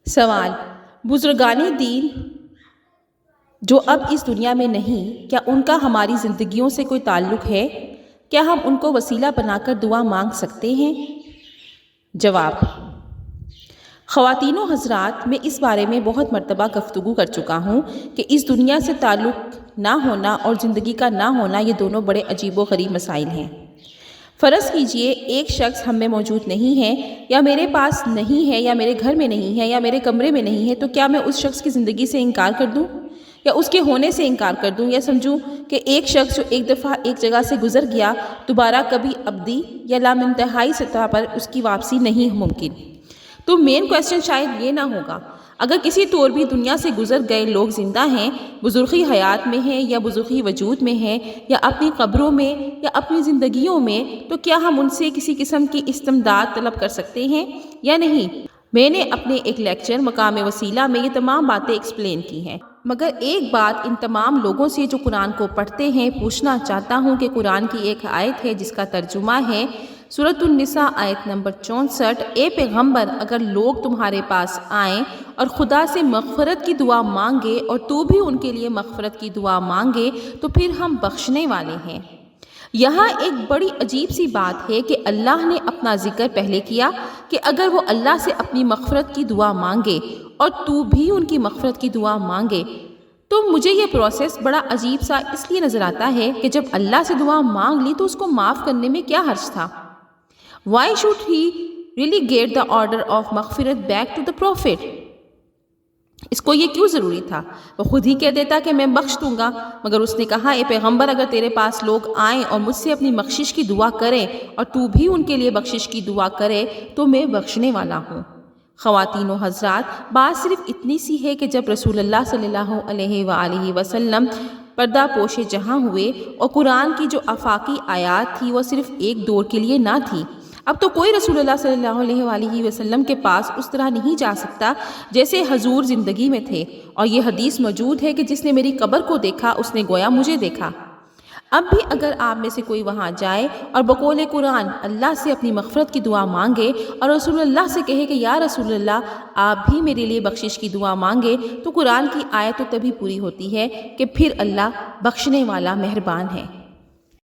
سوال: بزرگان دین جو اب اس دنیا میں نہیں، کیا ان کا ہماری زندگیوں سے کوئی تعلق ہے؟ کیا ہم ان کو وسیلہ بنا کر دعا مانگ سکتے ہیں؟ جواب: خواتین و حضرات، میں اس بارے میں بہت مرتبہ گفتگو کر چکا ہوں کہ اس دنیا سے تعلق نہ ہونا اور زندگی کا نہ ہونا، یہ دونوں بڑے عجیب و غریب مسائل ہیں۔ فرض کیجئے ایک شخص ہم میں موجود نہیں ہے، یا میرے پاس نہیں ہے، یا میرے گھر میں نہیں ہے، یا میرے کمرے میں نہیں ہے، تو کیا میں اس شخص کی زندگی سے انکار کر دوں، یا اس کے ہونے سے انکار کر دوں، یا سمجھوں کہ ایک شخص جو ایک دفعہ ایک جگہ سے گزر گیا، دوبارہ کبھی ابدی یا لامنتہائی سطح پر اس کی واپسی نہیں ممکن؟ تو مین کویسچن شاید یہ نہ ہوگا، اگر کسی طور بھی دنیا سے گزر گئے لوگ زندہ ہیں، بزرگی حیات میں ہیں یا بزرگی وجود میں ہیں، یا اپنی قبروں میں یا اپنی زندگیوں میں، تو کیا ہم ان سے کسی قسم کی استمداد طلب کر سکتے ہیں یا نہیں؟ میں نے اپنے ایک لیکچر مقام وسیلہ میں یہ تمام باتیں ایکسپلین کی ہیں، مگر ایک بات ان تمام لوگوں سے جو قرآن کو پڑھتے ہیں پوچھنا چاہتا ہوں کہ قرآن کی ایک آیت ہے جس کا ترجمہ ہے سورۃ النساء آیت نمبر 64: اے پیغمبر، اگر لوگ تمہارے پاس آئیں اور خدا سے مغفرت کی دعا مانگے اور تو بھی ان کے لیے مغفرت کی دعا مانگے تو پھر ہم بخشنے والے ہیں۔ یہاں ایک بڑی عجیب سی بات ہے کہ اللہ نے اپنا ذکر پہلے کیا کہ اگر وہ اللہ سے اپنی مغفرت کی دعا مانگے اور تو بھی ان کی مغفرت کی دعا مانگے، تو مجھے یہ پروسیس بڑا عجیب سا اس لیے نظر آتا ہے کہ جب اللہ سے دعا مانگ لی تو اس کو معاف کرنے میں کیا حرج تھا؟ Why should he really get the order of مغفرت back to the prophet؟ اس کو یہ کیوں ضروری تھا؟ وہ خود ہی کہہ دیتا کہ میں بخش دوں گا، مگر اس نے کہا اے پیغمبر، اگر تیرے پاس لوگ آئیں اور مجھ سے اپنی بخشش کی دعا کریں اور تو بھی ان کے لیے بخشش کی دعا کرے تو میں بخشنے والا ہوں۔ خواتین و حضرات، بات صرف اتنی سی ہے کہ جب رسول اللہ صلی اللہ علیہ وآلہ وسلم پردہ پوش جہاں ہوئے اور قرآن کی جو آفاقی آیات تھی وہ صرف ایک دور کے لیے نہ تھی، اب تو کوئی رسول اللہ صلی اللہ علیہ وآلہ وسلم کے پاس اس طرح نہیں جا سکتا جیسے حضور زندگی میں تھے، اور یہ حدیث موجود ہے کہ جس نے میری قبر کو دیکھا اس نے گویا مجھے دیکھا۔ اب بھی اگر آپ میں سے کوئی وہاں جائے اور بقول قرآن اللہ سے اپنی مغفرت کی دعا مانگے اور رسول اللہ سے کہے کہ یا رسول اللہ آپ بھی میرے لیے بخشش کی دعا مانگے، تو قرآن کی آیت تو تبھی پوری ہوتی ہے کہ پھر اللہ بخشنے والا مہربان ہے۔